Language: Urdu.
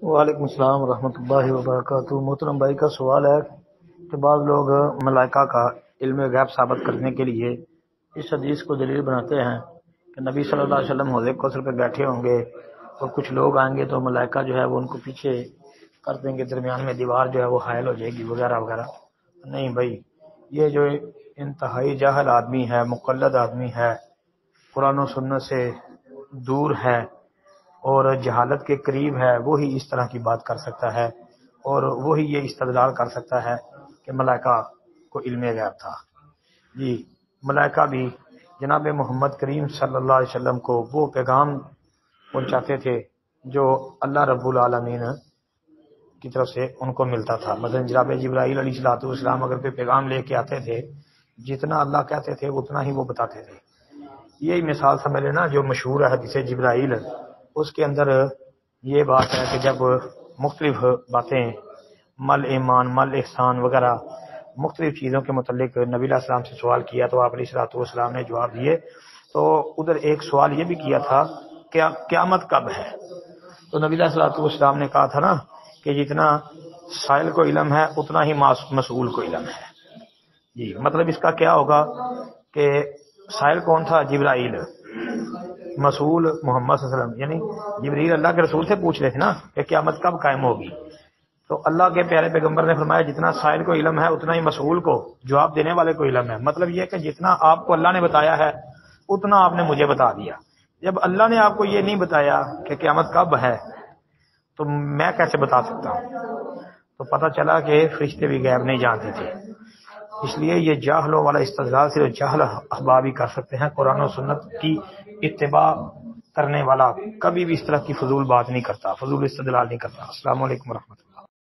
وعلیکم السلام ورحمۃ اللہ وبرکاتہ۔ محترم بھائی کا سوال ہے کہ بعض لوگ ملائکہ کا علم غیب ثابت کرنے کے لیے اس حدیث کو دلیل بناتے ہیں کہ نبی صلی اللہ علیہ وسلم حوض کوثر پہ بیٹھے ہوں گے اور کچھ لوگ آئیں گے تو ملائکہ جو ہے وہ ان کو پیچھے کر دیں گے، درمیان میں دیوار جو ہے وہ حائل ہو جائے گی وغیرہ وغیرہ۔ نہیں بھائی، یہ جو انتہائی جاہل آدمی ہے، مقلد آدمی ہے، قرآن و سنت سے دور ہے اور جہالت کے قریب ہے، وہی اس طرح کی بات کر سکتا ہے اور وہی یہ استدلال کر سکتا ہے کہ ملائکہ کو علم غیب تھا۔ جی، ملائکہ بھی جناب محمد کریم صلی اللہ علیہ وسلم کو وہ پیغام پہنچاتے تھے جو اللہ رب العالمین کی طرف سے ان کو ملتا تھا۔ مثلا جناب جبرائیل علیہ السلام اگر کوئی پیغام لے کے آتے تھے، جتنا اللہ کہتے تھے اتنا ہی وہ بتاتے تھے۔ یہی مثال سمجھ لینا جو مشہور ہے حدیث جبرائیل، اس کے اندر یہ بات ہے کہ جب مختلف باتیں مل ایمان، مل احسان وغیرہ مختلف چیزوں کے متعلق نبی علیہ السلام سے سوال کیا تو آپ علیہ السلام نے جواب دیے۔ تو ادھر ایک سوال یہ بھی کیا تھا کہ قیامت کب ہے، تو نبی علیہ السلام نے کہا تھا نا کہ جتنا سائل کو علم ہے اتنا ہی مسئول کو علم ہے۔ جی، مطلب اس کا کیا ہوگا کہ سائل کون تھا؟ جبرائیل، مسئول محمد صلی اللہ علیہ وسلم، یعنی جبرائیل اللہ کے رسول سے پوچھ رہے تھے نا کہ قیامت کب قائم ہوگی، تو اللہ کے پیارے پیغمبر نے فرمایا جتنا سائل کو علم ہے اتنا ہی مسئول کو، جواب دینے والے کو علم ہے۔ مطلب یہ کہ جتنا آپ کو اللہ نے بتایا ہے اتنا آپ نے مجھے بتا دیا۔ جب اللہ نے آپ کو یہ نہیں بتایا کہ قیامت کب ہے تو میں کیسے بتا سکتا ہوں؟ تو پتہ چلا کہ فرشتے بھی غیب نہیں جانتے تھے۔ اس لیے یہ جاہلوں والا استدلال صرف جاہل احباب ہی کر سکتے ہیں۔ قرآن و سنت کی اتباع کرنے والا کبھی بھی اس طرح کی فضول بات نہیں کرتا، فضول استدلال نہیں کرتا۔ السلام علیکم ورحمۃ اللہ۔